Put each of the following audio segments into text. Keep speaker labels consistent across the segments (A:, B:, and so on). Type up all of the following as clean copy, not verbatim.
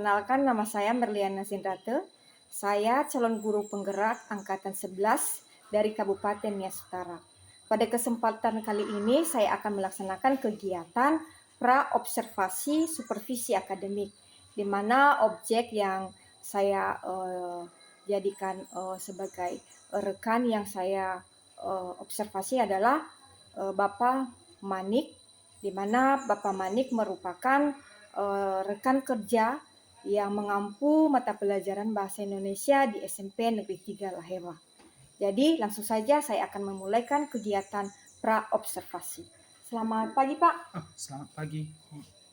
A: Perkenalkan, nama saya Merliana Zindrate. Saya calon guru penggerak angkatan 11 dari Kabupaten Nias Utara. Pada kesempatan kali ini saya akan melaksanakan kegiatan pra-observasi supervisi akademik, di mana objek yang saya jadikan sebagai rekan yang saya observasi adalah Bapak Manik, di mana Bapak Manik merupakan rekan kerja yang mengampu mata pelajaran Bahasa Indonesia di SMP Negeri 3 Lahirwa. Jadi langsung saja saya akan memulaikan kegiatan pra-observasi. Selamat pagi Pak.
B: Selamat pagi.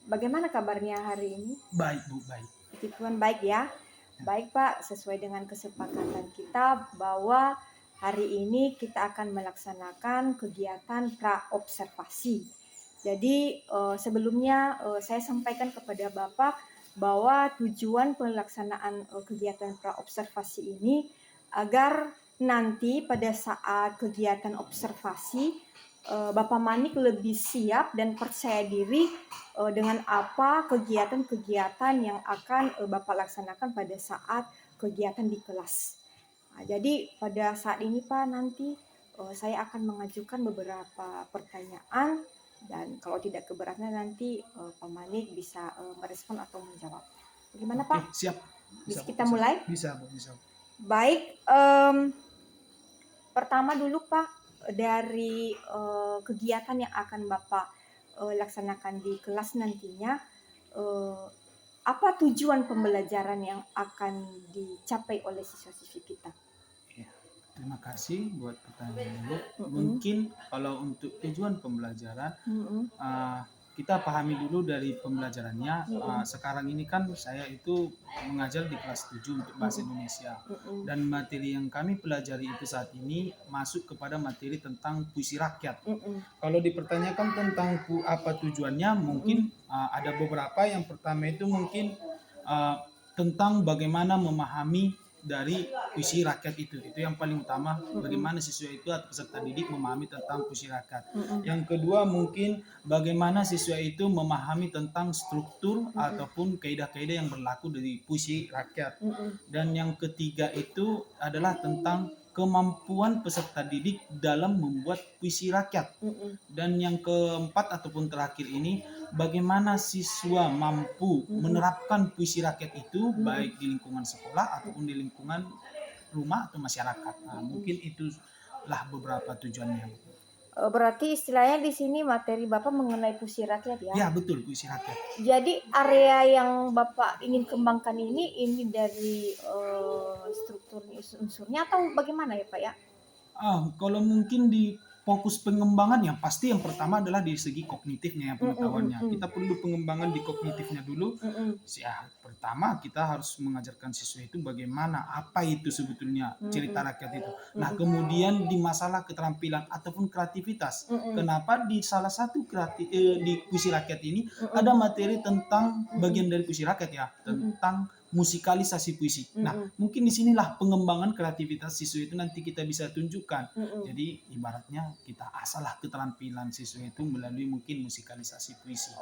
A: Bagaimana kabarnya hari ini?
B: Baik Bu, baik.
A: Puji Tuhan baik ya. Baik Pak, sesuai dengan kesepakatan kita bahwa hari ini kita akan melaksanakan kegiatan pra-observasi. Jadi sebelumnya saya sampaikan kepada Bapak bahwa tujuan pelaksanaan kegiatan pra-observasi ini agar nanti pada saat kegiatan observasi Bapak Manik lebih siap dan percaya diri dengan apa kegiatan-kegiatan yang akan Bapak laksanakan pada saat kegiatan di kelas. Nah, jadi pada saat ini Pak nanti saya akan mengajukan beberapa pertanyaan dan kalau tidak keberatan nanti Pak Manik bisa merespon atau menjawab. Bagaimana Pak?
B: Siap.
A: Bisa kita mulai?
B: Bisa Bu, bisa.
A: Baik, pertama dulu Pak dari kegiatan yang akan Bapak laksanakan di kelas nantinya, apa tujuan pembelajaran yang akan dicapai oleh siswa-siswi kita?
B: Terima kasih buat pertanyaan Bu. Mungkin kalau untuk tujuan pembelajaran, kita pahami dulu dari pembelajarannya. Sekarang ini kan saya itu mengajar di kelas 7 untuk Bahasa Indonesia. Dan materi yang kami pelajari itu saat ini masuk kepada materi tentang puisi rakyat. Kalau dipertanyakan tentang apa tujuannya, mungkin ada beberapa. Yang pertama itu mungkin tentang bagaimana memahami dari puisi rakyat itu yang paling utama, bagaimana siswa itu atau peserta didik memahami tentang puisi rakyat. Yang kedua mungkin bagaimana siswa itu memahami tentang struktur ataupun kaidah-kaidah yang berlaku dari puisi rakyat. Dan yang ketiga itu adalah tentang kemampuan peserta didik dalam membuat puisi rakyat. Dan yang keempat ataupun terakhir ini, bagaimana siswa mampu menerapkan puisi rakyat itu baik di lingkungan sekolah ataupun di lingkungan rumah atau masyarakat. Nah, mungkin itulah beberapa tujuannya.
A: Berarti istilahnya di sini materi Bapak mengenai puisi rakyat ya?
B: Ya betul, puisi rakyat.
A: Jadi area yang Bapak ingin kembangkan ini dari struktur unsurnya atau bagaimana ya Pak ya?
B: Kalau mungkin di fokus pengembangan yang pasti yang pertama adalah di segi kognitifnya, pengetahuannya. Kita perlu pengembangan di kognitifnya dulu. Pertama kita harus mengajarkan siswa itu bagaimana, apa itu sebetulnya cerita rakyat itu. Nah kemudian di masalah keterampilan ataupun kreativitas. Kenapa di salah satu di puisi rakyat ini ada materi tentang bagian dari puisi rakyat ya, tentang musikalisasi puisi. Nah, mungkin disinilah pengembangan kreativitas siswa itu nanti kita bisa tunjukkan. Jadi ibaratnya kita asahlah keterampilan siswa itu melalui mungkin musikalisasi puisi.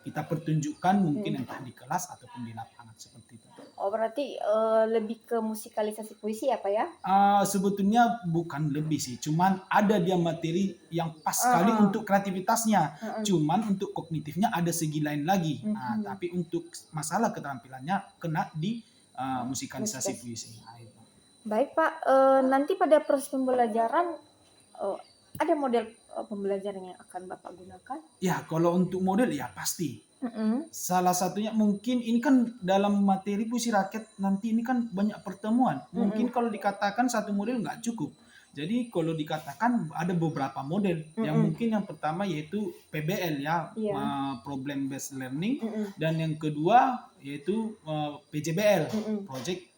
B: Kita pertunjukkan mungkin entah di kelas ataupun di lapangan seperti itu.
A: Oh berarti lebih ke musikalisasi puisi ya Pak ya?
B: Sebetulnya bukan lebih sih, cuman ada dia materi yang pas sekali untuk kreativitasnya, cuman untuk kognitifnya ada segi lain lagi. Nah, tapi untuk masalah keterampilannya kena di musikalisasi puisi. Nah, itu.
A: Baik Pak, nanti pada proses pembelajaran ada model pembelajaran yang akan Bapak gunakan?
B: Ya, kalau untuk model ya pasti. Salah satunya mungkin ini kan dalam materi puisi rakyat nanti ini kan banyak pertemuan. Mungkin kalau dikatakan satu model nggak cukup. Jadi kalau dikatakan ada beberapa model. Yang mungkin yang pertama yaitu PBL ya, problem based learning, dan yang kedua yaitu PJBL, project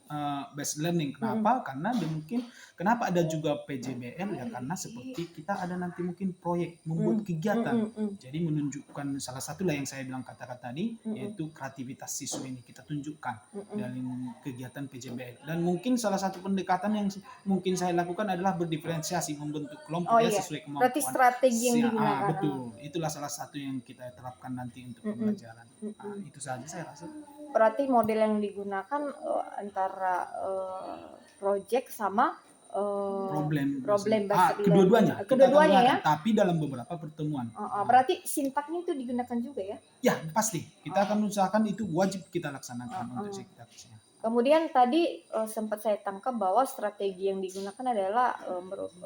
B: based learning. Kenapa? Karena mungkin kenapa ada juga PJBL ya, karena seperti kita ada nanti mungkin proyek membuat kegiatan. Jadi menunjukkan salah satu lah yang saya bilang kata-kata tadi, yaitu kreativitas siswa ini kita tunjukkan dalam kegiatan PJBL. Dan mungkin salah satu pendekatan yang mungkin saya lakukan adalah berdiferensiasi, membentuk kelompok sesuai kemampuan.
A: Berarti strategi yang digunakan.
B: Betul, itulah salah satu yang kita terapkan nanti untuk pembelajaran. Itu saja saya rasa.
A: berarti model yang digunakan antara project sama
B: problem
A: based
B: kedua-duanya kita
A: kedua-duanya ya.
B: gunakan, tapi dalam beberapa pertemuan.
A: Berarti sintaknya itu digunakan juga ya?
B: Ya pasti kita akan usahakan itu wajib kita laksanakan untuk sintaksnya.
A: Kemudian tadi sempat saya tangkap bahwa strategi yang digunakan adalah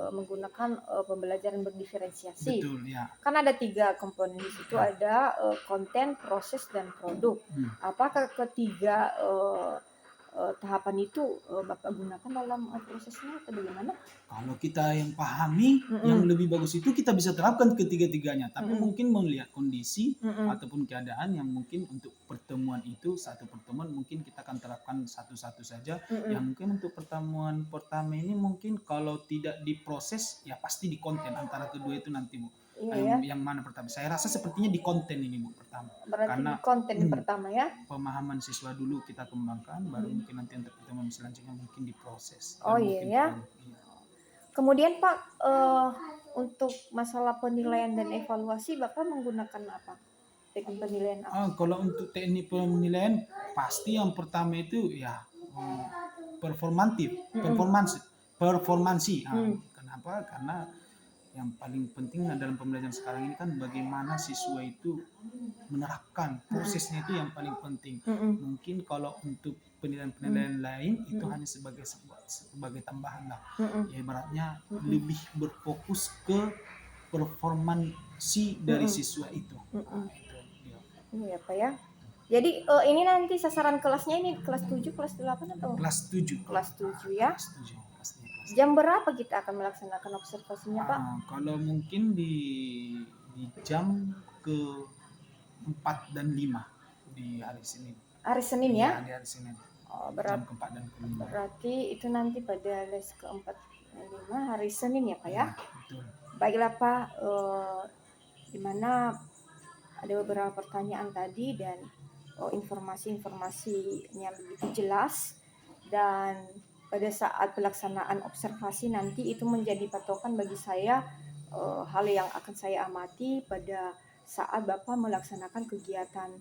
A: menggunakan pembelajaran berdiferensiasi.
B: Betul ya.
A: Kan ada 3 komponen di situ, ada konten, proses, dan produk. Apakah ketiga tahapan itu Bapak gunakan dalam prosesnya atau bagaimana?
B: Kalau kita yang pahami yang lebih bagus itu kita bisa terapkan ketiga-tiganya, tapi mungkin melihat kondisi ataupun keadaan yang mungkin untuk pertemuan itu, satu pertemuan mungkin kita akan terapkan satu-satu saja. Yang mungkin untuk pertemuan pertama ini mungkin kalau tidak diproses ya pasti di konten, antara kedua itu nanti Bu. Yang mana pertama? Saya rasa sepertinya di konten ini Bu pertama.
A: Berarti
B: karena
A: di konten pertama ya.
B: Pemahaman siswa dulu kita kembangkan, baru mungkin nanti untuk pertemuan selanjutnya mungkin diproses.
A: Iya. Kemudian Pak, untuk masalah penilaian dan evaluasi Bapak menggunakan apa? Teknik penilaian apa?
B: Kalau untuk teknik penilaian pasti yang pertama itu ya performansi. Kenapa? Karena yang paling penting dalam pembelajaran sekarang ini kan bagaimana siswa itu menerapkan prosesnya, itu yang paling penting. Mungkin kalau untuk penilaian-penilaian lain itu hanya sebagai tambahan lah. Ya ibaratnya lebih berfokus ke performansi dari siswa itu.
A: Iya Pak ya. Jadi ini nanti sasaran kelasnya ini kelas 7, kelas 8 atau?
B: Kelas 7.
A: Kelas 7 ya.
B: Kelas 7.
A: Jam berapa kita akan melaksanakan observasinya Pak?
B: Kalau mungkin di jam ke 4 dan 5 di hari Senin.
A: Hari Senin ya?
B: Di hari Senin.
A: Jam
B: ke 4 dan ke 5.
A: Berarti itu nanti pada les ke-4 dan 5 hari Senin ya Pak ya?
B: Betul.
A: Baiklah Pak, dimana ada beberapa pertanyaan tadi dan informasi-informasinya begitu jelas, dan pada saat pelaksanaan observasi nanti itu menjadi patokan bagi saya, hal yang akan saya amati pada saat Bapak melaksanakan kegiatan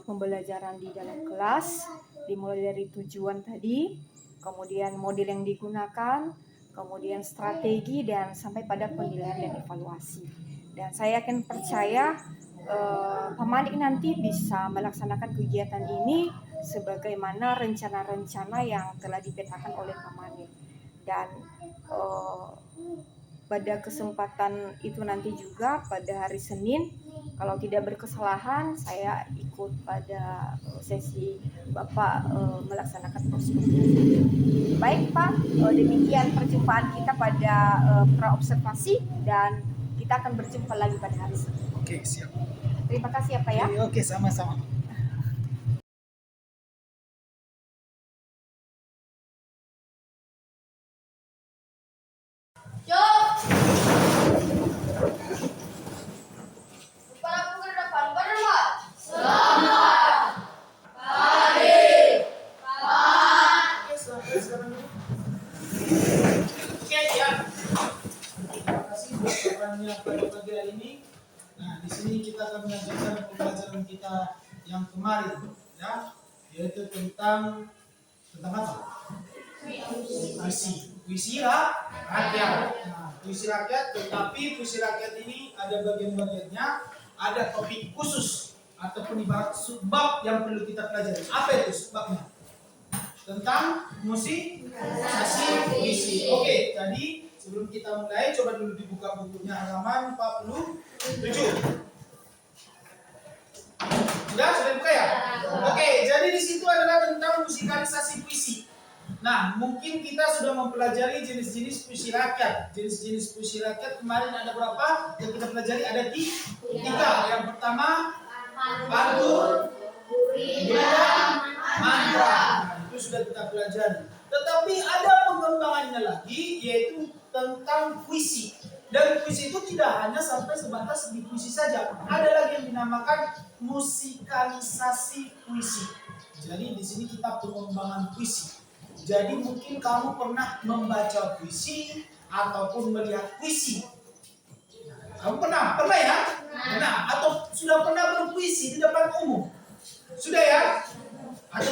A: pembelajaran di dalam kelas, dimulai dari tujuan tadi, kemudian model yang digunakan, kemudian strategi, dan sampai pada penilaian dan evaluasi. Dan saya yakin percaya Pamanik nanti bisa melaksanakan kegiatan ini sebagaimana rencana-rencana yang telah dipetakan oleh Pamanik. Dan pada kesempatan itu nanti juga pada hari Senin, kalau tidak berkesalahan, saya ikut pada sesi Bapak melaksanakan proses. Baik Pak, demikian perjumpaan kita pada praobservasi, dan kita akan berjumpa lagi pada hari Senin.
B: Oke, siap.
A: Terima kasih ya Pak ya.
B: Oke, sama-sama. Pada pagi hari ini, nah di sini kita akan melanjutkan pembelajaran kita yang kemarin, ya, yaitu tentang apa? Puisi rakyat. Nah, puisi rakyat, tetapi puisi rakyat ini ada bagian-bagiannya, ada topik khusus ataupun ibarat subbab yang perlu kita pelajari. Apa itu subbabnya? Tentang musikalisasi puisi. Oke, jadi sebelum kita mulai, coba dulu dibuka bukunya halaman 47. Sudah buka ya? Oke, jadi di situ adalah tentang musikalisasi puisi. Nah, mungkin kita sudah mempelajari jenis-jenis puisi rakyat. Jenis-jenis puisi rakyat kemarin ada berapa? Yang kita pelajari ada 3. Yang pertama, pantun, mantra. Nah, itu sudah kita pelajari. Tetapi ada pengembangannya lagi, yaitu tentang puisi. Dan puisi itu tidak hanya sampai sebatas di puisi saja. Ada lagi yang dinamakan musikalisasi puisi. Jadi di sini kita pengembangan puisi. Jadi mungkin kamu pernah membaca puisi ataupun melihat puisi. Kamu pernah ya? Pernah. Atau sudah pernah berpuisi di depan umum? Sudah ya?
C: Atau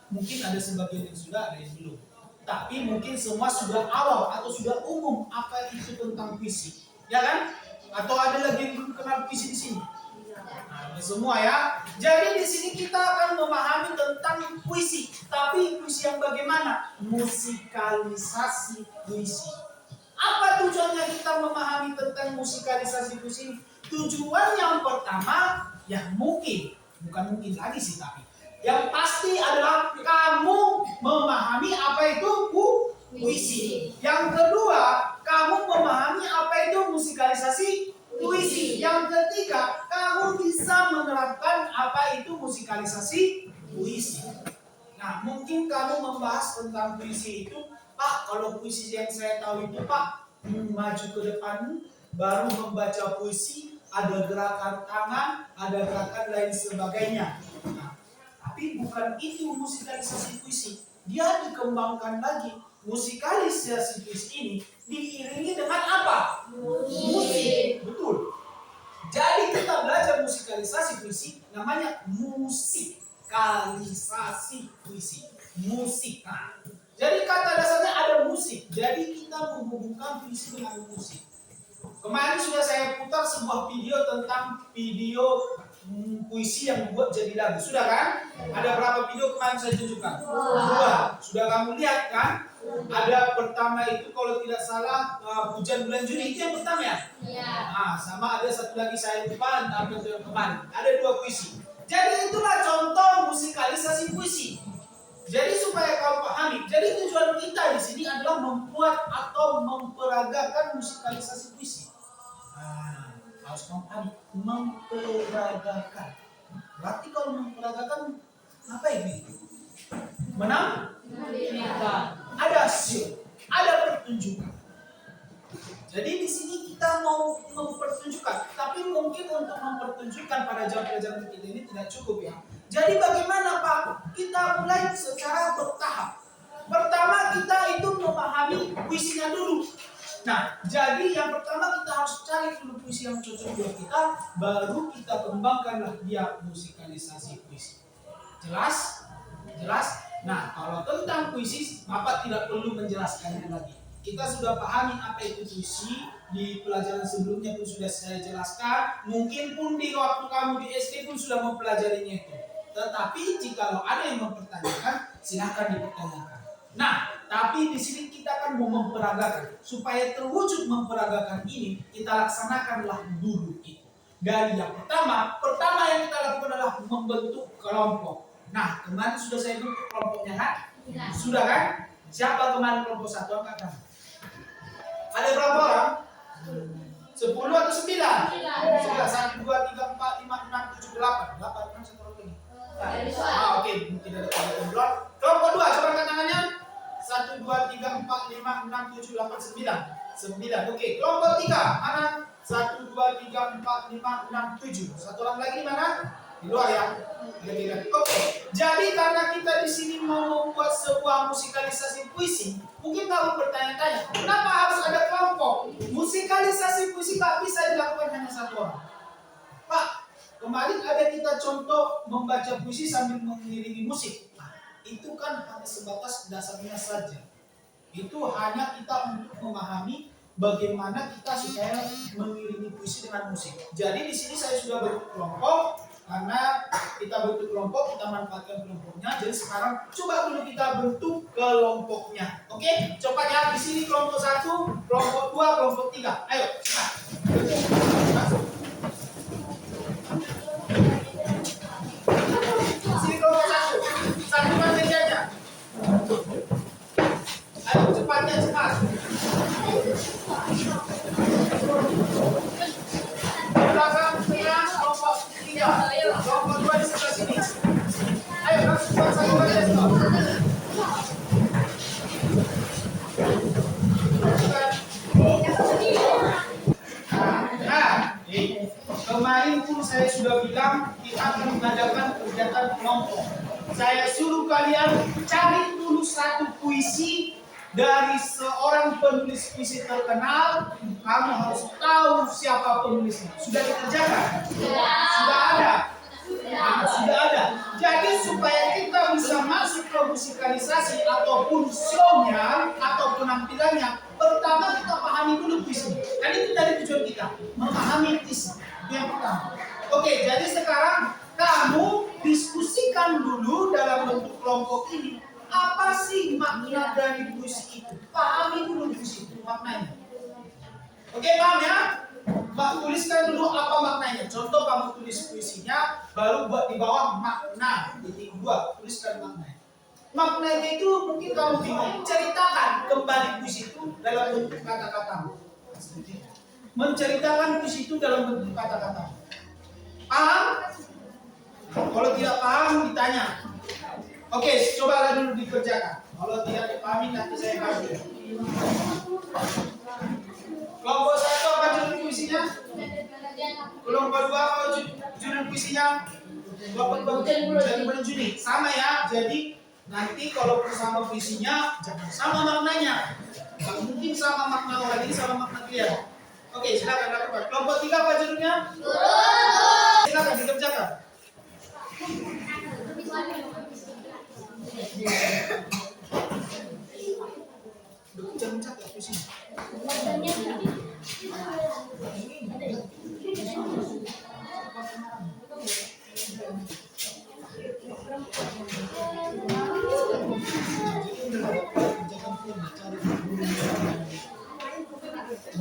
C: mungkin ada sebagian yang sudah, ada yang belum. Tapi mungkin semua sudah awam atau sudah umum apa itu tentang puisi, ya kan? Atau ada lagi yang belum kenal puisi di sini? Nah, ini semua ya. Jadi di sini kita akan memahami tentang puisi, tapi puisi yang bagaimana? Musikalisasi puisi. Apa tujuannya kita memahami tentang musikalisasi puisi ini? Tujuan yang pertama, yang bukan mungkin lagi sih, tapi yang pasti adalah kamu memahami apa itu puisi. Yang kedua, kamu memahami apa itu musikalisasi puisi. Yang ketiga, kamu bisa menerapkan apa itu musikalisasi puisi. Nah, mungkin kamu membahas tentang puisi itu, Pak, kalau puisi yang saya tahu itu, Pak, maju ke depan, baru membaca puisi, ada gerakan tangan, ada gerakan lain sebagainya. Nah, tapi bukan itu musikalisasi puisi. Dia dikembangkan lagi. Musikalisasi puisi ini diiringi dengan apa? Musik. Betul. Jadi kita belajar musikalisasi puisi, namanya musikalisasi puisi. Musik. Nah, jadi kata dasarnya ada musik. Jadi kita menghubungkan puisi dengan musik. Kemarin sudah saya putar sebuah video tentang puisi yang dibuat jadi lagu. Sudah kan? Ada berapa video kemarin saya tunjukkan? 2. Sudah kamu lihat kan? Ada pertama itu kalau tidak salah Hujan Bulan Juni, itu yang pertama ya? Nah, sama ada satu lagi saya lupa, tapi itu yang kemarin. Ada 2 puisi. Jadi itulah contoh musikalisasi puisi. Jadi supaya kau pahami, jadi tujuan kita di sini adalah membuat atau memperagakan musikalisasi puisi. Harus kamu pahami, memperagakan. Berarti kalau memperagakan apa ini? Ada show, ada pertunjukan. Jadi di sini kita mau mempertunjukkan, tapi mungkin untuk mempertunjukkan pada jam pelajaran kita ini tidak cukup ya. Jadi bagaimana Pak? Kita mulai secara bertahap. Pertama kita itu memahami puisinya dulu. Nah, jadi yang pertama kita harus cari dulu puisi yang cocok buat kita, baru kita kembangkanlah dia musikalisasi puisi. Jelas? Jelas? Nah, kalau tentang puisi, Bapak tidak perlu menjelaskannya lagi. Kita sudah pahami apa itu puisi, di pelajaran sebelumnya pun sudah saya jelaskan, mungkin pun di waktu kamu di SD pun sudah mempelajarinya itu. Tetapi jika ada yang mempertanyakan, silakan dipertanyakan. Nah, tapi di sini kita akan mau memperagakan. Supaya terwujud memperagakan ini, kita laksanakanlah dulu itu. Dari yang pertama yang kita lakukan adalah membentuk kelompok. Nah, kemarin sudah saya bentuk kelompoknya kan? Ya. Sudah kan? Siapa kemarin kelompok 1 angkatan? Ada berapa orang? 10 atau 9? 1, 2, 3, 4, 5, 6, 7, 8. 8 kan satu orang lagi. Oke, tidak ada kelompok. Kelompok 2, coba angkat tangannya. 1, 2, 3, 4, 5, 6, 7, 8, 9. 9. Oke, kelompok 3. Mana? 1, 2, 3, 4, 5, 6, 7. Satu orang lagi di mana? Di luar ya. Oke. Jadi karena kita di sini mau membuat sebuah musikalisasi puisi, mungkin kamu bertanya-tanya, kenapa harus ada kelompok? Musikalisasi puisi tak bisa dilakukan hanya 1 orang. Pak, kemarin ada kita contoh membaca puisi sambil mengiringi musik. Itu kan hanya sebatas dasarnya saja. Itu hanya kita untuk memahami bagaimana kita supaya mengiringi puisi dengan musik. Jadi di sini saya sudah bentuk kelompok, karena kita bentuk kelompok, kita manfaatkan kelompoknya. Jadi sekarang coba dulu kita bentuk kelompoknya. Oke, coba ya di sini kelompok 1, kelompok 2, kelompok 3. Ayo, cepat. Di sini kelompok 1. Satukan mejanya. Ayo cepatnya cepat. Belakang tengah kelompok 3. Kelompok 2 di sebelah sini. Ayo langsung buat satu aja. Kemarin pun saya sudah bilang kita akan mengadakan kegiatan kelompok. Saya suruh kalian cari dulu satu puisi dari seorang penulis puisi terkenal. Kamu harus tahu siapa penulisnya. Sudah dikerjakan? Sudah ada? Nah, sudah ada. Jadi supaya kita bisa masuk ke musikalisasi ataupun show-nya atau penampilannya, pertama kita pahami dulu puisi. Kan itu tadi tujuan kita, memahami puisi. Itu yang pertama. Oke, jadi sekarang kamu diskusikan dulu dalam bentuk kelompok ini. Apa sih makna dari puisi itu? Pahami dulu puisi itu, maknanya. Oke, paham ya? Mbak tuliskan dulu apa maknanya. Contoh kamu tulis puisinya, baru buat di bawah makna. Titik 2, tuliskan maknanya. Maknanya itu mungkin kamu bingung. Ceritakan kembali puisi itu dalam bentuk kata-kata. Menceritakan puisi itu dalam bentuk kata-kata. Paham? Kalau tidak paham ditanya. Oke, coba dulu dikerjakan. Kalau tidak dipahami nanti saya kasih. Kelompok 1 apa judul puisinya? Kelompok 2 apa judul puisinya? Kelompok 3 bulan Juni. Sama ya. Jadi nanti kalau sama puisinya jangan sama maknanya. Gak mungkin sama makna orang ini sama makna dia. Oke, silakan lakukan. Kelompok 3 apa judulnya? Silakan dikerjakan. Jangan catat puisinya.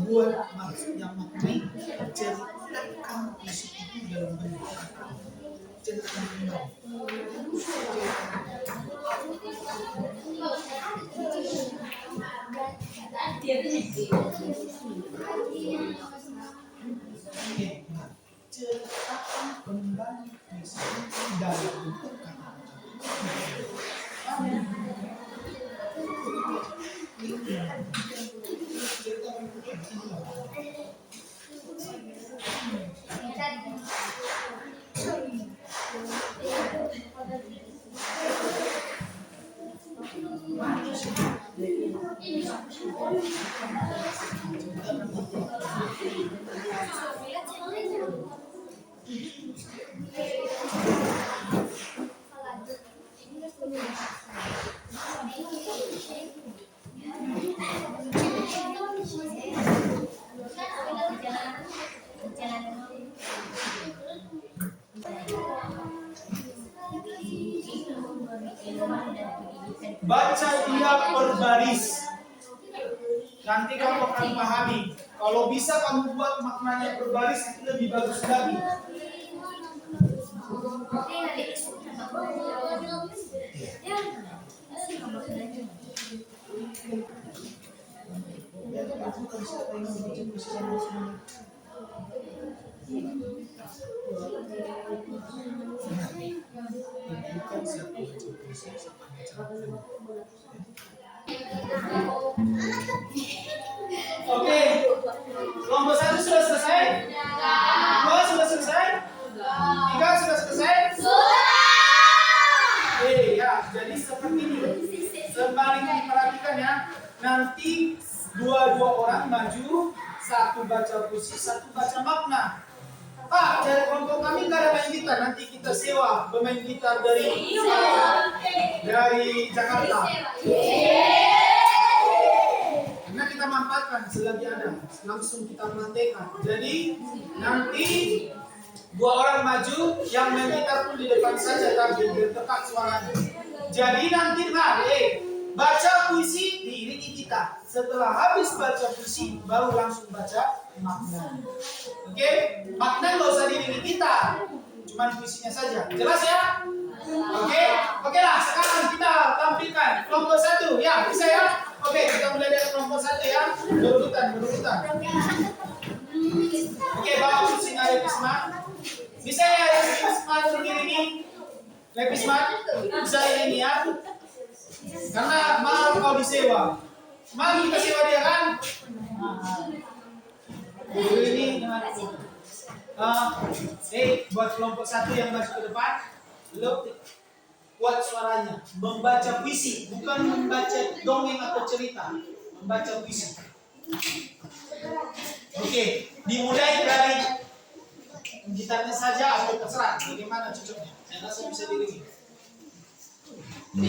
C: Buat maksud yang maknai, ceritakan puisi itu dalam bentuk kata. Ceritakan. Ceritakan kembali puisi itu dalam bentuk kata. Baca dia per baris. Nanti kamu akan pahami. Kalau bisa kamu buat maknanya per baris itu lebih bagus lagi. Oke, kelompok 1 sudah selesai? 2 sudah selesai? 3 sudah selesai? Ya, jadi seperti ini. Sembari diperhatikan ya. Nanti dua orang maju, satu baca puisi, satu baca makna. Pak, dari kelompok kami nggak ada main gitar. Nanti kita sewa pemain gitar dari Jakarta. Karena kita manfaatkan selagi ada, langsung kita praktekkan. Jadi nanti 2 orang maju, yang main gitar pun di depan saja tapi biar tepat suaranya. Jadi nanti baca puisi diiringi kita. Setelah habis baca puisi, baru langsung baca makna. Oke? Makna nggak usah diiringi kita, cuman puisinya saja. Jelas ya? Oke lah. Sekarang kita tampilkan kelompok 1. Ya, bisa ya? Oke, kita mulai dari kelompok 1 ya. Berurutan. Oke, bawa puisinya Lepisma. Bisa ya Lepisma diiringi? Lepisma bisa ini ya? Karena mahal kau disewa. Mahal kita sewa dia kan? Ini dengan buat kelompok 1 yang maju ke depan, lo kuat suaranya, membaca puisi, bukan membaca dongeng atau cerita, membaca puisi. Oke, dimulai dari gitarnya saja atau terserah, bagaimana cocoknya. Saya rasa bisa diiringi.
D: Tak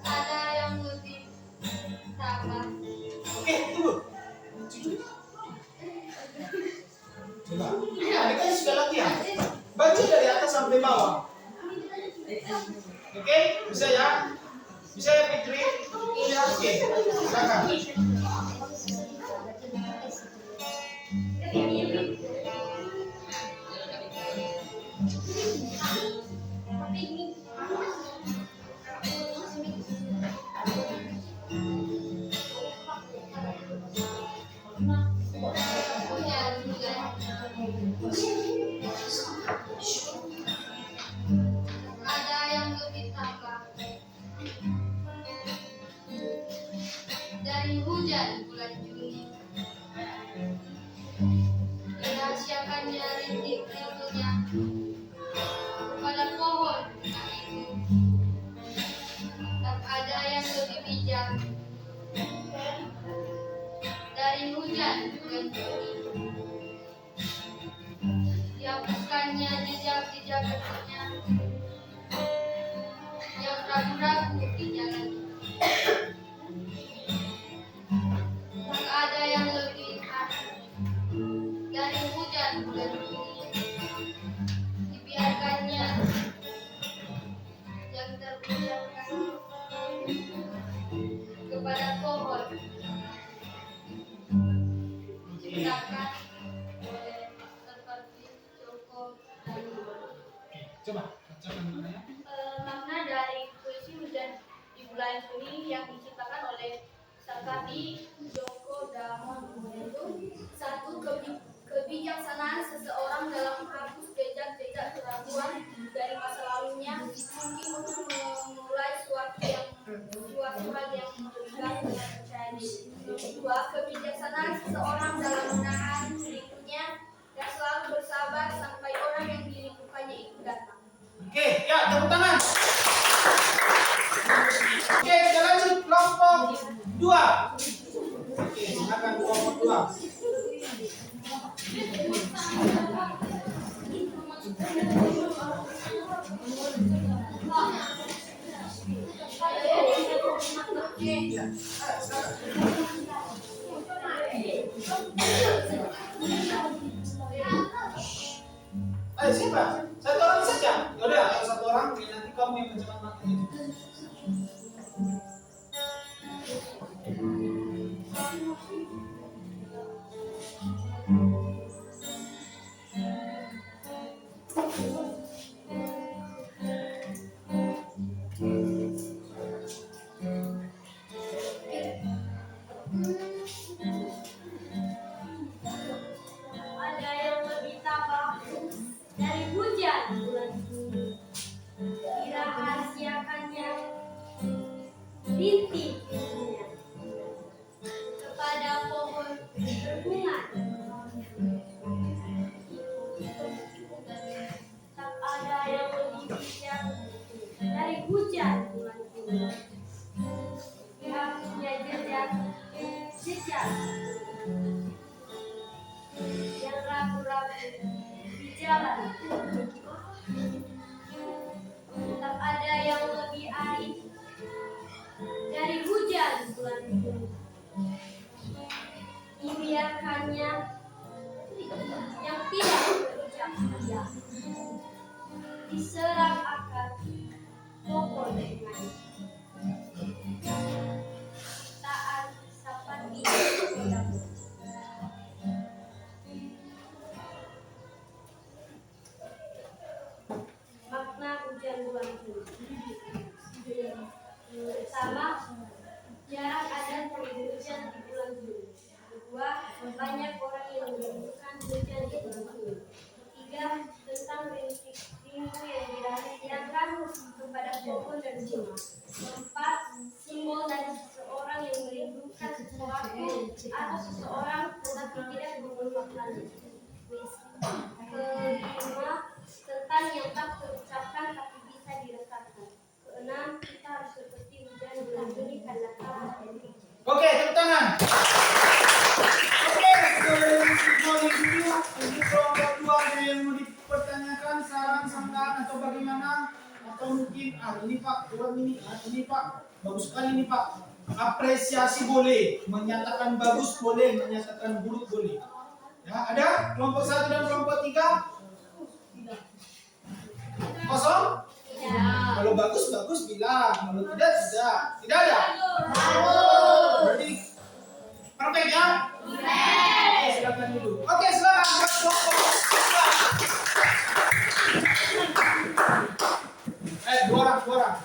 D: ada yang lebih tabah.
C: Oke, tunggu. Coba. Adik kan sudah latihan. Baca dari atas sampai bawah. Oke, bisa ya? Bisa ya Fitri? Iya, oke. Silakan.
D: Ada yang lebih tabah dari hujan bulan Juni. Dirahasiakannya rintik-rintiknya pada pohon bunga itu. Tak ada yang lebih bijak dari hujan bulan Juni. Dihapuskannya jejak-jejak kakinya yang ragu-ragu di jalan. Tak ada yang lebih dari hujan bulan Juni. Dibiarkannya yang terucapkan kepada pohon diciptakan oleh seperti Joko dan
C: Coba bacakan dulu ya.
D: makna dari puisi hujan di bulan Juni yang diciptakan oleh Sakati Djoko Damono itu satu kebijaksanaan seseorang dalam menghapus jejak-jejak keraguan dari masa lalunya mungkin untuk memulai suatu hal yang mengganggu dengan percaya diri. Dua, kebijaksanaan seseorang dalam menahan rindunya dan selalu bersabar sampai orang yang dirindukannya itu datang.
C: Oke, ya tepuk tangan. Oke, kita lanjut kelompok 2. Oke, silakan kelompok 2. Ayo siapa? Satu orang saja. Yaudah, kalau satu orang nanti kamu yang mencematkan itu.
D: Ada yang lebih tabah dari hujan bulan Juni. Dirahasiakannya rintik-rintiknya kepada pohon berbunga. Tak ada yang lebih bijak dari hujan bulan Juni. Dihapusnya jejak yang ragu-ragu di jalan. Tak ada yang lebih air dari hujan bulan Juni. Dibiarkannya yang tidak berucap saja diserap akar pohon dengan taat seperti pedang. Makna hujan bulan Juni. Pertama, jarang ada turun hujan di bulan Juni. Kedua, banyak orang yang merindukan hujan di bulan Juni. Ketiga, tentang rintik rindu yang dirahasiakan kepada pohon dan bunga. Keempat, simbol dari seseorang yang merindukan sesuatu atau seseorang tetapi tidak Kelima, tentang yang tak terucapkan tapi bisa direkatkan. Keenam, kita harus seperti hujan bulan Juni karena tak ada.
C: Oke, tepuk tangan. Oke, semua itu untuk kelompok 2 ada yang mau dipertanyakan, saran, sanggahan atau bagaimana? Atau mungkin ini Pak, kurang ini Pak, bagus sekali ini Pak. Apresiasi boleh, menyatakan bagus boleh, menyatakan buruk boleh. Ya, ada kelompok 1 dan kelompok 3? Kosong? Kalau bagus bilang, kalau tidak tidak. Tidak ada? Berarti perfect ya? Oke, silakan dulu. Oke, silakan buat kelompok 2. Dua orang.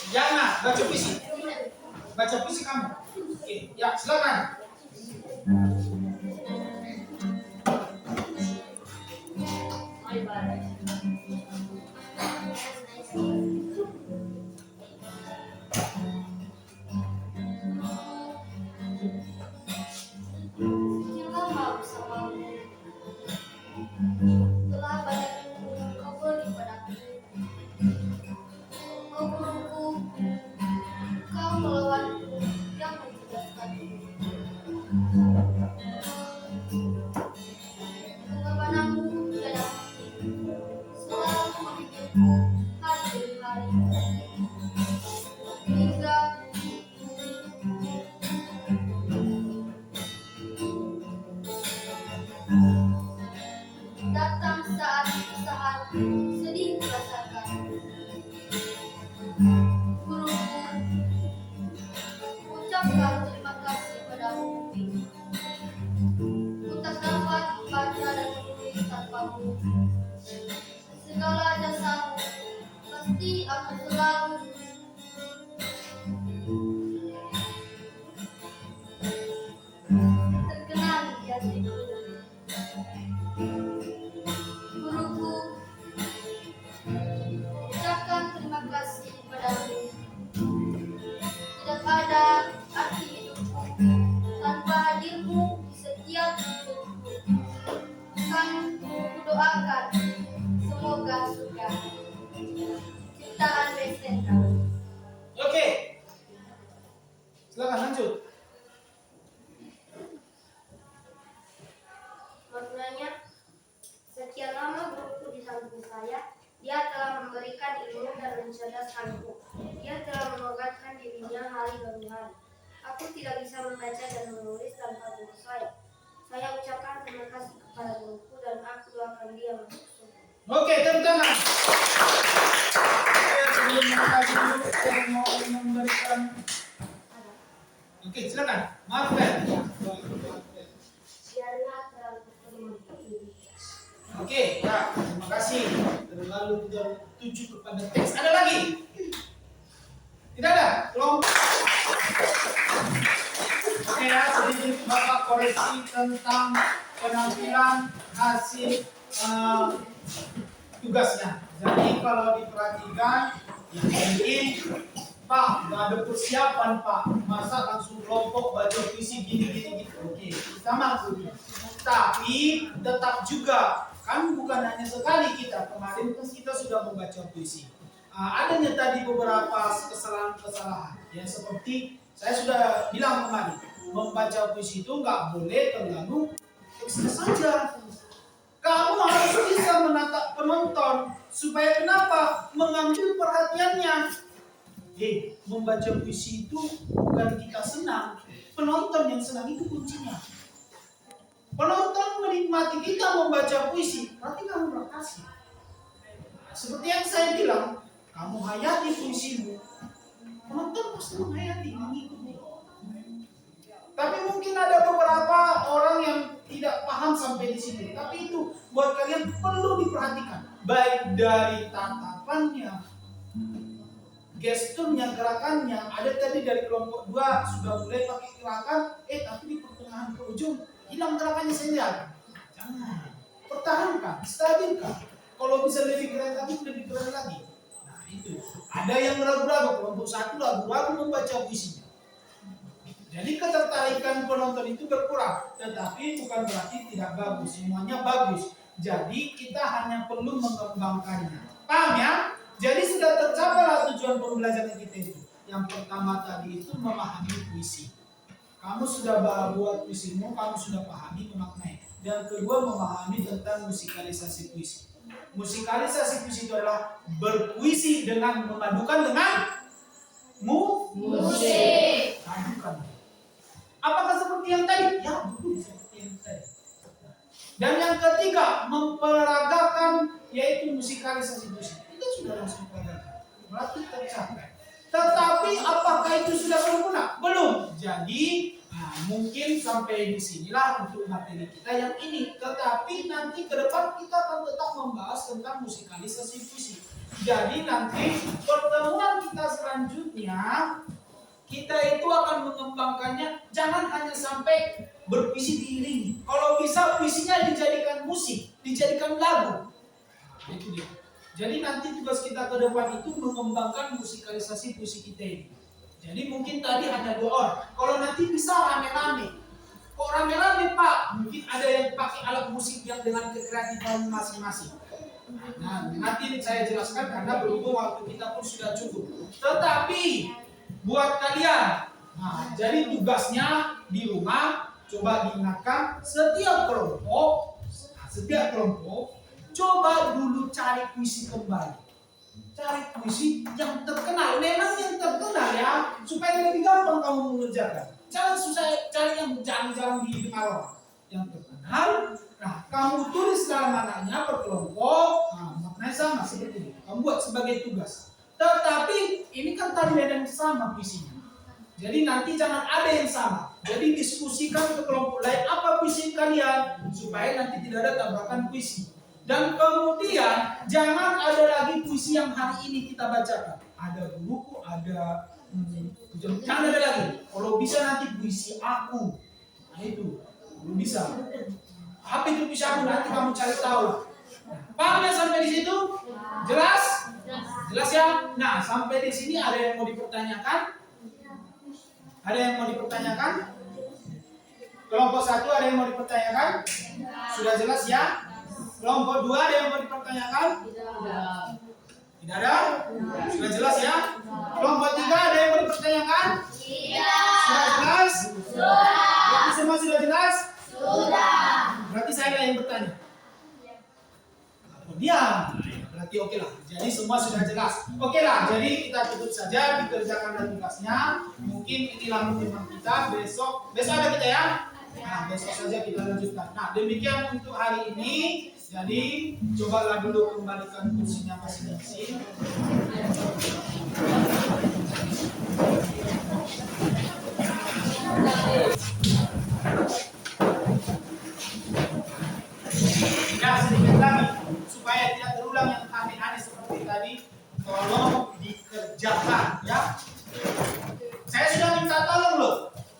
C: Jangan baca puisi. Baca puisi kamu. Oke, ya silakan.
D: Cintalah bersamamu. Telah banyak yang kau beri padaku. Kau burungku, kau melawanku yang mencerdaskanku. Pengabanamu tiada henti, selalu memikirku hari demi hari. Hingga datang saat kesusahan sedih kurasakan. Guruku, ucapkan terima kasih padamu. Ku tak dapat membaca dan menulis tanpamu. Segala jasamu pasti akan selalu terkenang di hatiku. Guruku, ucapkan terima kasih padamu. Tidak ada arti hidupku tanpa hadirmu di setiap hidupku. Kan kudoakan semoga surga. Ciptaan STK.
C: Oke. Silakan lanjut.
D: Maknanya, sekian lama guruku di samping saya, dia telah memberikan ilmu dan mencerdaskanku. Dia telah menobatkan dirinya hari demi hari. Aku tidak bisa membaca dan menulis tanpa guru saya. Saya ucapkan terima kasih kepada guruku dan aku doakan dia masuk surga.
C: Oke, tepuk tangan. Oke, sebelum kita dulu, saya mau memberikan. Oke, silakan. Maaf, Ben.
D: Biarlah terlalu bertemu.
C: Oke, ya, terima kasih. Terlalu tidak tuju kepada teks. Ada lagi? Tidak ada? Kelompok. Oke ya, sedikit Bapak koreksi tentang penampilan hasil tugasnya. Jadi kalau diperhatikan, ya mungkin Pak, nggak ada persiapan Pak, masa langsung kelompok baca puisi gini gitu. Oke, sama Bu. Tapi tetap juga kan bukan hanya sekali kita, kemarin kan kita sudah membaca puisi. Adanya tadi beberapa kesalahan-kesalahan, ya seperti saya sudah bilang kemarin, membaca puisi itu nggak boleh terlalu teksnya saja. Kamu harus bisa menatap penonton supaya kenapa mengambil perhatiannya. Membaca puisi itu bukan kita senang, penonton yang senang itu kuncinya. Penonton menikmati kita membaca puisi, berarti kamu berhasil. Seperti yang saya bilang, kamu hayati puisimu, penonton pasti menghayati, mengikuti. Tapi mungkin ada beberapa orang yang tidak paham sampai di sini. Tapi itu buat kalian perlu diperhatikan, baik dari tatapannya, gesturnya, gerakannya. Ada tadi dari kelompok 2 sudah mulai pakai gerakan, tapi di pertengahan ke ujung hilang gerakannya sendiri. Jangan, pertahankan, stabilkan. Kalau bisa lebih keren lagi, lebih keren lagi. Nah itu. Ada yang ragu-ragu, kelompok satu ragu-ragu membaca puisinya. Jadi ketertarikan penonton itu berkurang, tetapi bukan berarti tidak bagus. Semuanya bagus. Jadi kita hanya perlu mengembangkannya. Paham ya? Jadi sudah tercapailah tujuan pembelajaran kita itu. Yang pertama tadi itu memahami puisi. Kamu sudah buat puisimu, kamu sudah pahami, memaknai. Dan kedua memahami tentang musikalisasi puisi. Musikalisasi puisi itu adalah berpuisi dengan memadukan dengan musik. Padukan. Apakah seperti yang tadi? Ya, betul seperti yang tadi. Dan yang ketiga, memperagakan yaitu musikalisasi puisi. Itu sudah langsung peragakan. Berarti tercapai. Tetapi apakah itu sudah sempurna? Belum. Jadi mungkin sampai di sinilah untuk materi kita yang ini. Tetapi nanti ke depan kita akan tetap membahas tentang musikalisasi puisi. Jadi nanti pertemuan kita selanjutnya kita itu akan mengembangkannya, jangan hanya sampai berpuisi diiringi. Kalau bisa puisinya dijadikan musik, dijadikan lagu. Nah, itu dia. Jadi nanti tugas kita ke depan itu mengembangkan musikalisasi puisi kita ini. Jadi mungkin tadi hanya 2 orang. Kalau nanti bisa rame-rame. Kok rame-rame Pak? Mungkin ada yang pakai alat musik yang dengan kekreatifan masing-masing. Nah, nanti saya jelaskan karena berhubung waktu kita pun sudah cukup. Tetapi buat kalian, nah, jadi tugasnya di rumah coba diingatkan setiap kelompok coba dulu cari puisi kembali. Cari puisi yang terkenal, memang yang terkenal ya, supaya lebih gampang kamu mengerjakan. Jangan susah cari yang jarang-jarang didengar orang. Yang terkenal, nah kamu tulis dalam maknanya per kelompok, nah maknanya sama seperti itu. Kamu buat sebagai tugas. Tetapi ini kan tadi ada yang sama puisinya. Jadi nanti jangan ada yang sama. Jadi diskusikan ke kelompok lain apa puisi kalian supaya nanti tidak ada tabrakan puisi. Dan kemudian jangan ada lagi puisi yang hari ini kita bacakan. Ada buku, ada jangan ada lagi. Kalau bisa nanti puisi aku. Nah itu, belum bisa. Apa itu puisi aku? Nanti kamu cari tahu. Paham ya sampai di situ? Jelas? Jelas ya? Nah, sampai di sini ada yang mau dipertanyakan? Ada yang mau dipertanyakan? Kelompok 1 ada yang mau dipertanyakan? Sudah jelas ya? Kelompok 2 ada yang mau dipertanyakan? Tidak ada? Sudah jelas ya? Kelompok 3 ada yang mau dipertanyakan? Sudah jelas? Berarti semua sudah jelas? Berarti saya yang bertanya. Diam. Berarti oke lah. Jadi semua sudah jelas. Oke lah. Jadi kita tutup saja, dikerjakan tugasnya. Mungkin inilah tema kita. Besok ada kita ya. Nah, besok saja kita lanjutkan. Nah, demikian untuk hari ini. Jadi cobalah dulu kembalikan kursinya masing-masing. Ya, sedikit lagi supaya tidak terulang yang aneh-aneh seperti tadi. Tolong dikerjakan ya. Saya sudah minta tolong loh.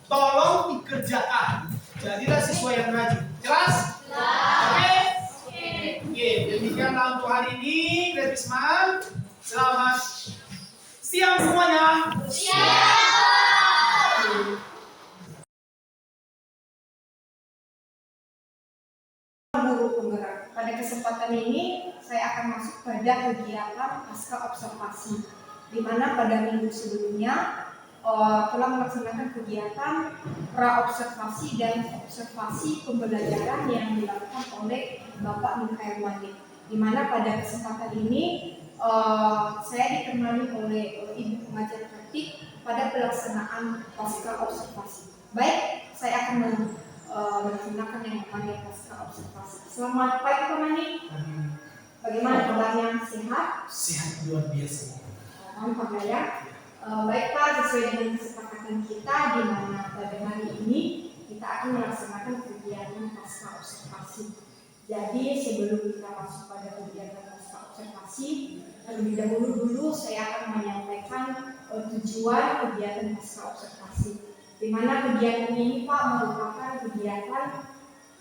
C: Tolong dikerjakan. Jadilah siswa yang rajin. Jelas? Oke? Oke, demikianlah untuk hari ini. Gresman, selamat siang semuanya.
A: Guru penggerak. Pada kesempatan ini saya akan masuk pada kegiatan pasca observasi, di mana pada minggu sebelumnya telah melaksanakan kegiatan pra-observasi dan observasi pembelajaran yang dilakukan oleh Bapak Mikhail Malik. Di mana pada kesempatan ini saya ditemani oleh Ibu pengajar praktik pada pelaksanaan pasca observasi. Baik, saya akan melaksanakan yang namanya pasca observasi. Selamat pagi Pak Mani. Bagaimana kabarnya? Sehat?
C: Sehat luar biasa.
A: Alhamdulillah ya. Baik Pak, sesuai dengan kesepakatan kita di mana pada hari ini kita akan melaksanakan kegiatan pasca observasi. Jadi sebelum kita masuk pada kegiatan pasca observasi, terlebih dahulu saya akan menyampaikan tujuan kegiatan pasca observasi. Di mana kegiatan ini Pak merupakan kegiatan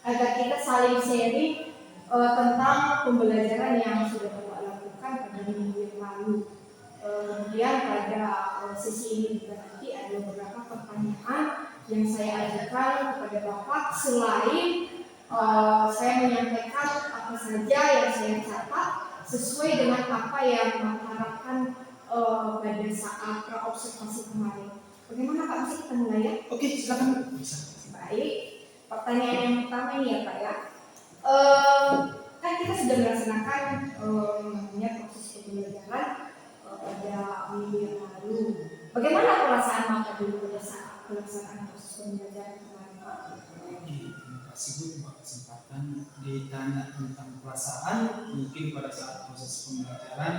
A: agar kita saling sharing tentang pembelajaran yang sudah Bapak lakukan pada minggu yang lalu. Kemudian pada sesi ini juga nanti ada beberapa pertanyaan yang saya ajukan kepada Bapak selain saya menyampaikan apa saja yang saya catat sesuai dengan apa yang Bapak harapkan pada saat praobservasi kemarin. Bagaimana Pak? Masih kita mulai ya?
C: Oke, silakan. Bisa.
A: Baik. Pertanyaan yang pertama ini ya Pak ya. Kan kita sudah melaksanakan namanya proses pembelajaran pada minggu yang lalu. Bagaimana perasaan Bapak dulu pada saat pelaksanaan proses pembelajaran kemarin Pak?
C: Terima kasih Bu buat kesempatan ditanya tentang perasaan. Mungkin pada saat proses pembelajaran,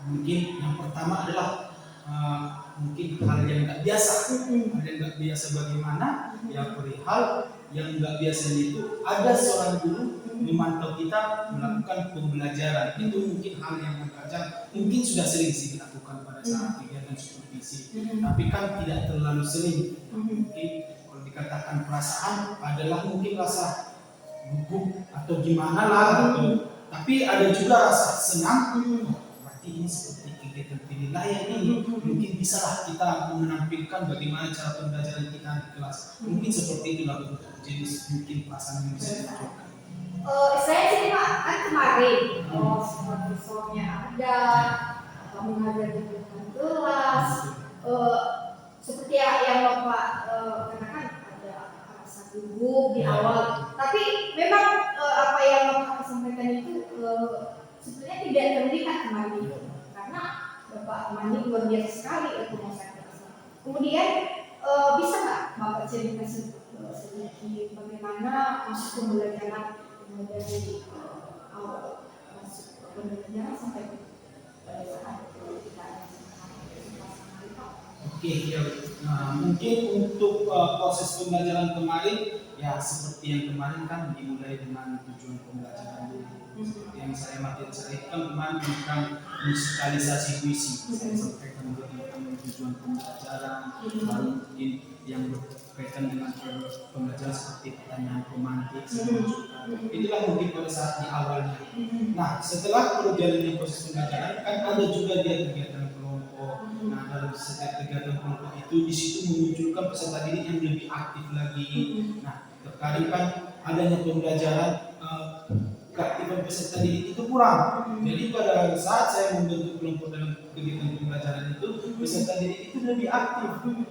C: mungkin yang pertama adalah mungkin hal yang nggak biasa. Hal yang nggak biasa bagaimana? Ya perihal yang nggak biasanya itu ada seorang guru memantau kita melakukan pembelajaran. Itu mungkin hal yang agak mungkin sudah sering sih dilakukan pada saat kegiatan supervisi, tapi kan tidak terlalu sering. Mungkin kalau dikatakan perasaan adalah mungkin rasa gugup atau gimana lah, tapi ada juga rasa senang. Berarti ini seperti kegiatan penilaian ini, mungkin bisalah kita menampilkan bagaimana cara pembelajaran kita di kelas. Mungkin seperti itulah untuk jenis mungkin perasaan yang bisa ditunjukkan.
A: Saya sih Pak, kan kemarin seperti soalnya ada atau mengajar di depan kelas, seperti yang Bapak katakan ada rasa gugup di awal, tapi memang apa yang Bapak sampaikan itu sebenarnya tidak terlihat kemarin itu, karena Bapak kemarin luar biasa sekali penguasaan kelas. Kemudian bisa nggak Bapak cerita sedikit bagaimana proses pembelajaran dari awal masuk pembelajaran sampai pada saat kita
C: Oke, ya. Mungkin untuk proses pembelajaran kemarin, ya seperti yang kemarin kan dimulai dengan tujuan pembelajaran dulu. Seperti yang saya materi kan kemarin tentang musikalisasi puisi. Saya sampaikan tentang tujuan pembelajaran, lalu mungkin yang berkaitan dengan pembelajaran seperti pertanyaan pemantik. Itulah mungkin pada saat di awalnya. Nah, setelah berjalannya proses pembelajaran kan ada juga dia kegiatan kelompok. Nah, dalam setiap kegiatan kelompok itu di situ memunculkan peserta didik yang lebih aktif lagi. Nah, terkadang kan adanya pembelajaran keaktifan peserta didik itu kurang. Jadi pada saat saya membentuk kelompok dalam kegiatan pembelajaran itu, peserta didik itu lebih aktif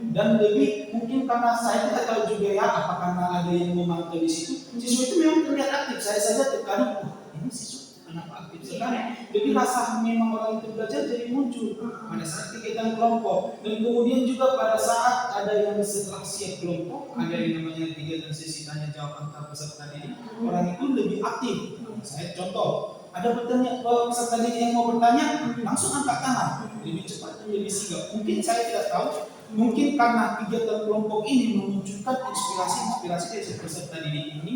C: dan lebih mungkin karena saya tidak tahu juga ya apa karena ada yang memantau di situ. Siswa itu memang terlihat aktif. Saya saja terkadang ini siswa kenapa aktif sekali. Jadi rasa memang orang itu belajar jadi muncul pada saat kegiatan kelompok. Dan kemudian juga pada saat ada yang setelah siap kelompok, ada yang namanya kegiatan sesi tanya jawab antar peserta didik, orang itu lebih aktif. Saya contoh, ada peserta didik yang mau bertanya, langsung angkat tangan, lebih cepat dan lebih sigap. Mungkin saya tidak tahu, mungkin karena kegiatan kelompok ini memunculkan inspirasi-inspirasi dari peserta didik ini,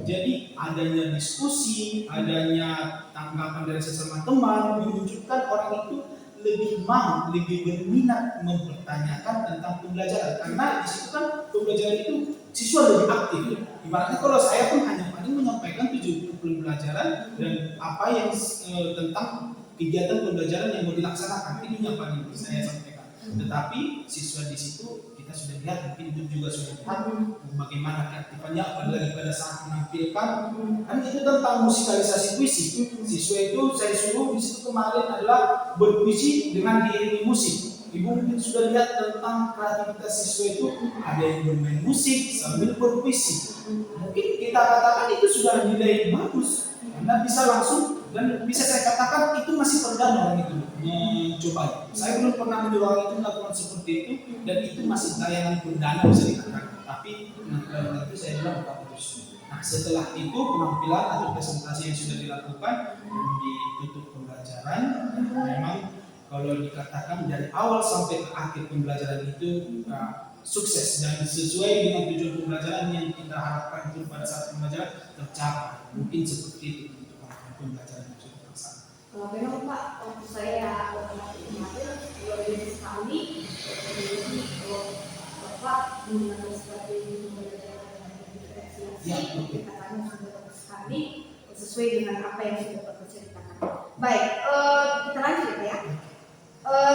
C: jadi adanya diskusi, adanya tanggapan dari sesama teman, memunculkan orang itu lebih mau, lebih berminat mempertanyakan tentang pembelajaran. Karena di situ kan pembelajaran itu siswa lebih aktif. Ibaratnya kalau saya pun hanya paling menyampaikan tujuan pembelajaran dan apa yang tentang kegiatan pembelajaran yang mau dilaksanakan, ini yang paling saya sampaikan. Tetapi siswa di situ kita sudah lihat, mungkin itu juga sudah lihat bagaimana keaktifannya apalagi pada saat menampilkan. Kan itu tentang musikalisasi puisi. Siswa itu saya suruh di situ kemarin adalah berpuisi dengan diiringi musik. Ibu mungkin sudah lihat tentang kreativitas siswa itu, ada yang bermain musik sambil berpuisi. Mungkin kita katakan itu sudah nilai bagus karena bisa langsung, dan bisa saya katakan itu masih perdana orang itu mencoba. Saya belum pernah menyuruh orang itu melakukan seperti itu, dan itu masih tayangan perdana bisa dikatakan. Tapi penampilan itu saya bilang bagus. Nah, setelah itu penampilan atau presentasi yang sudah dilakukan di tutup pembelajaran, memang kalau dikatakan dari awal sampai ke akhir pembelajaran itu sukses dan sesuai dengan tujuan pembelajaran yang kita harapkan itu pada saat pembelajaran tercapai. Mungkin seperti itu untuk pembelajaran yang sudah terlaksana.
A: Memang Pak, waktu saya kemarin luar biasa sekali. Jadi Bapak menggunakan sebagai pembelajaran dan diferensiasi, katakannya sudah bagus sekali. sesuai dengan apa yang sudah Bapak ceritakan. Baik, kita lanjut ya.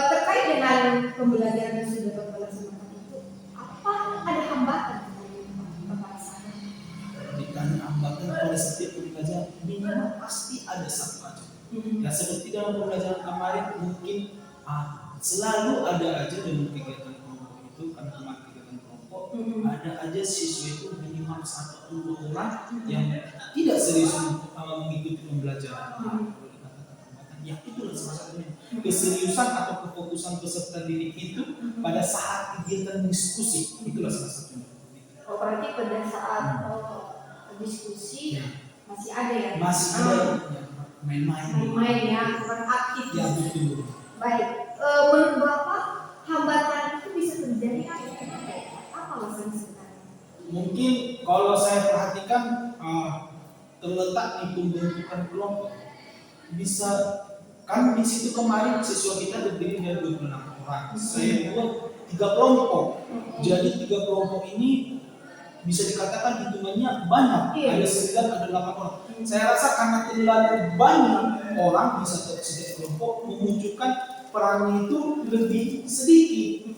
A: Terkait dengan pembelajaran yang sudah Bapak laksanakan itu, apa ada hambatan yang Bapak rasakan?
C: Ditanya hambatan pada setiap pembelajaran minimal pasti ada satu aja. Ya seperti dalam pembelajaran kemarin mungkin selalu ada aja dalam kegiatan kelompok itu, karena kemarin kegiatan kelompok ada aja siswa itu minimal 1 atau 2 orang yang tidak serius mengikuti pembelajaran. Kalau dikatakan hambatan, ya itulah salah satunya keseriusan atau kefokusan peserta didik itu pada saat kegiatan diskusi, itulah salah satunya.
A: Oh, berarti pada saat diskusi masih ada ya?
C: Masih ada
A: main-main ya, kurang aktif.
C: Ya betul.
A: Baik, menurut Bapak hambatan itu bisa terjadi apa alasannya sebenarnya?
C: Mungkin kalau saya perhatikan terletak di pembentukan kelompok. Bisa kan di situ kemarin siswa kita terdiri dari 26 orang. Saya buat 3 kelompok. Jadi 3 kelompok ini bisa dikatakan hitungannya banyak. Ada 9, ada 8 orang. Saya rasa karena terlalu banyak orang di setiap kelompok memunculkan perannya itu lebih sedikit.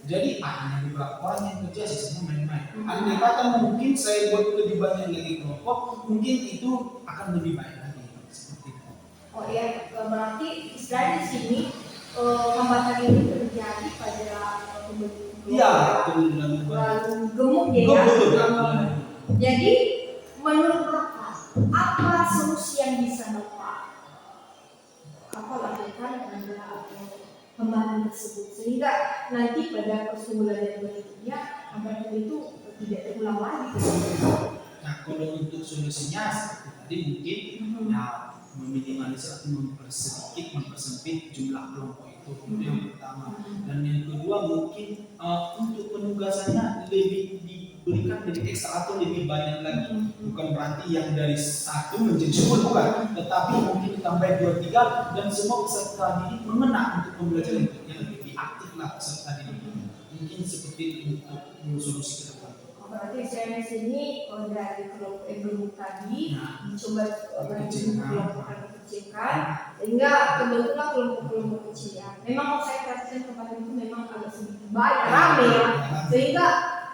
C: Jadi hanya beberapa orang yang kerja, sisanya main-main. Andai kata mungkin saya buat lebih banyak lagi kelompok, mungkin itu akan lebih baik lagi. Seperti itu.
A: Oh ya, berarti istilahnya di sini hambatan ini terjadi pada pembentukan.
C: Iya, betul.
A: Terlalu gemuk ya. Jadi menurut Bapak, apa solusi yang bisa Bapak lakukan pada hambatan tersebut sehingga nanti pada persoalan berikutnya hambatan itu tidak terulang lagi?
C: Nah, kalau untuk solusinya seperti tadi mungkin ya meminimalisir atau mempersempit jumlah kelompok itu yang pertama. Dan yang kedua mungkin untuk penugasannya lebih diberikan lebih ekstra atau lebih banyak lagi. Bukan berarti yang dari 1 menjadi 10 bukan, tetapi mungkin ditambah 2-3 dan semua peserta didik mengena untuk pembelajaran itu yang lebih aktif lah peserta didik. Mungkin seperti itu untuk solusi ke depan.
A: Berarti saya di sini dari kelompok ekonomi tadi coba kelompok kecilkan sehingga terbentuklah kelompok kecil ya. Memang kalau saya perhatikan kemarin itu memang agak sedikit banyak rame ya, sehingga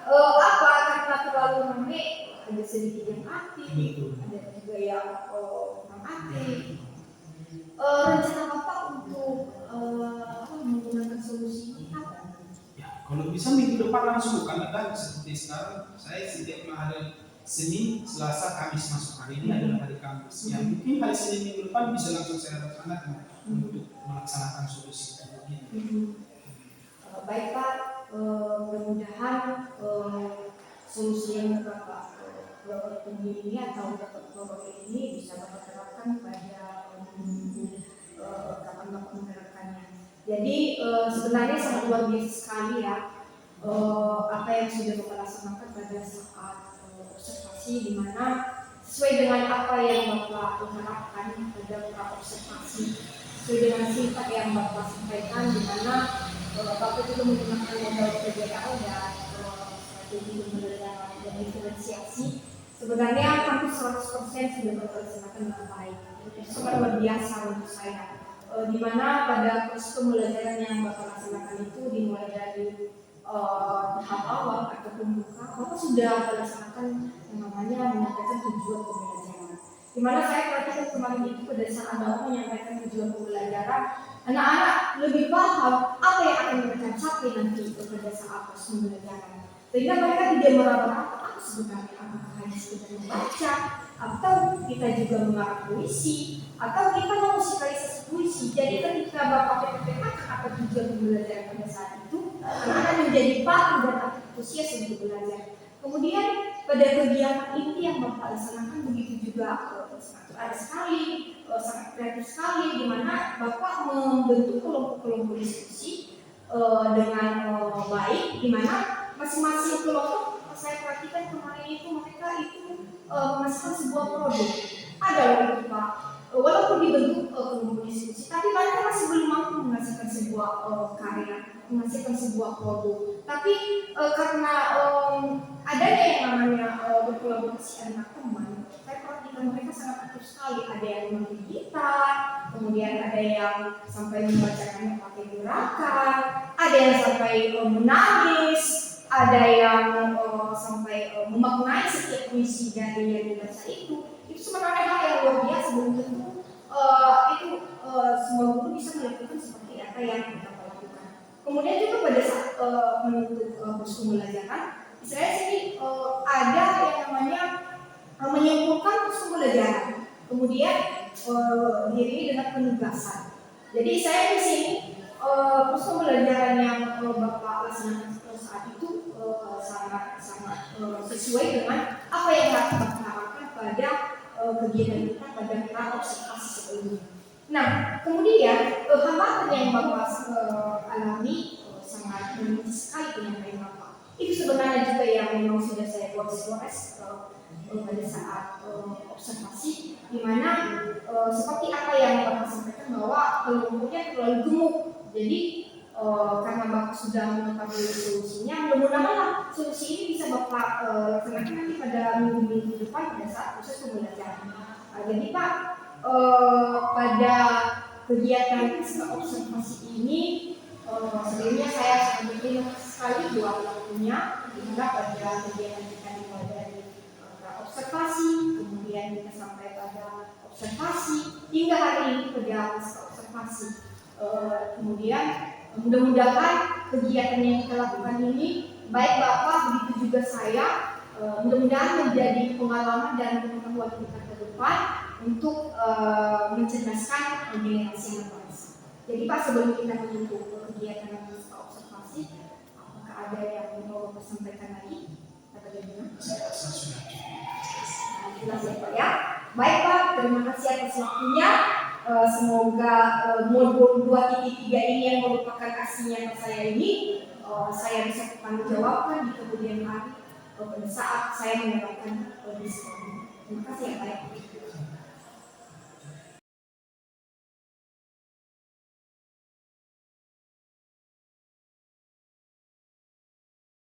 A: karena terlalu rame ada sedikit yang aktif, ada juga yang kurang aktif. Rencana Bapak untuk menggunakan solusi ini apa?
C: Kalau bisa minggu depan langsung, karena kan seperti sekarang saya setiap hari Senin, Selasa, Kamis masuk, hari ini adalah hari Kamis. Ya mungkin hari Senin minggu depan bisa langsung saya laksanakan untuk melaksanakan solusi itu.
A: Baik Pak, mudah-mudahan solusi yang Bapak temui ini atau Bapak ini bisa Bapak terapkan pada kapan Bapak menerapkannya. Jadi sebenarnya sangat luar biasa sekali ya apa yang sudah Bapak laksanakan pada saat observasi, di mana sesuai dengan apa yang Bapak harapkan pada observasi, sesuai dengan sifat yang Bapak sampaikan, di mana Bapak juga menggunakan modal kegiatan dan strategi pembelajaran dan diferensiasi. Sebenarnya hampir 100% sudah Bapak laksanakan dengan baik. Itu sangat luar biasa menurut saya. Di mana pada proses pembelajaran yang Bapak laksanakan itu dimulai dari tahap awal atau pembuka, Bapak sudah melaksanakan yang namanya menyampaikan tujuan pembelajaran. Di mana saya perhatikan kemarin itu pada saat Bapak menyampaikan tujuan pembelajaran, anak-anak lebih paham apa yang akan mereka capai nanti pada saat proses pembelajaran. Sehingga mereka tidak meraba-raba apa sebenarnya, apakah hanya sekedar membaca, atau kita juga mengarang puisi, atau kita mau musikalisasi puisi. Jadi ketika Bapak PPPK apa tujuan pembelajaran pada saat itu, anak-anak menjadi paham dan antusias untuk belajar. Kemudian pada kegiatan inti yang Bapak laksanakan begitu juga sangat sekali, sangat kreatif sekali, di mana Bapak membentuk kelompok-kelompok diskusi dengan baik, di mana masing-masing kelompok saya perhatikan kemarin itu mereka itu menghasilkan sebuah produk. Ada waktu Pak, walaupun dibentuk kelompok diskusi, tapi mereka masih belum mampu menghasilkan sebuah karya, menghasilkan sebuah produk. Tapi karena adanya yang namanya berkolaborasi antar teman, saya perhatikan mereka sangat aktif sekali. ada yang memakai gitar, kemudian ada yang sampai membacakannya pakai gerakan, ada yang sampai menangis, ada yang sampai memaknai setiap puisi dari yang dibaca itu sebenarnya hal yang luar biasa. Belum tentu itu semua guru bisa melakukan seperti apa yang kita lakukan. Kemudian juga pada saat menutup proses pembelajaran, saya sini ada yang namanya menyimpulkan proses pembelajaran, kemudian diiringi dengan penugasan. Jadi saya di sini proses pembelajaran yang Bapak laksanakan saat itu sangat sesuai dengan apa yang Bapak harapkan pada kegiatan kita pada pra observasi sebelumnya. Nah, kemudian hambatan yang Bapak alami sangat menarik sekali penyampaian Bapak. Itu sebenarnya juga yang memang sudah saya gores-gores pada saat observasi, di mana seperti apa yang Bapak sampaikan bahwa kelompoknya terlalu gemuk. Jadi karena Bapak sudah mengetahui solusinya, mudah-mudahan solusi ini bisa Bapak laksanakan nanti pada minggu-minggu depan pada saat proses pembelajaran. Jadi Pak, pada kegiatan observasi ini sebelumnya saya sangat berterima kasih sekali buat waktunya, hingga pada kegiatan kita dimulai dari observasi, kemudian kita sampai pada observasi, hingga hari ini pada observasi. Kemudian mudah-mudahan kegiatan yang kita lakukan ini, baik Bapak begitu juga saya, mudah-mudahan menjadi pengalaman dan pengetahuan kita ke depan untuk mencerdaskan generasi yang bangsa. Jadi Pak, sebelum kita menutup kegiatan observasi, apakah ada yang mau Bapak sampaikan lagi? Atau bagaimana?
C: Saya rasa sudah
A: Jelas ya Pak ya. Baik Pak, terima kasih atas waktunya. Semoga modul 2.3 ini yang merupakan aslinya saya ini, saya bisa bertanggungjawabkan di kemudian hari pada saat saya mendapatkan diskon. Terima kasih ya Pak.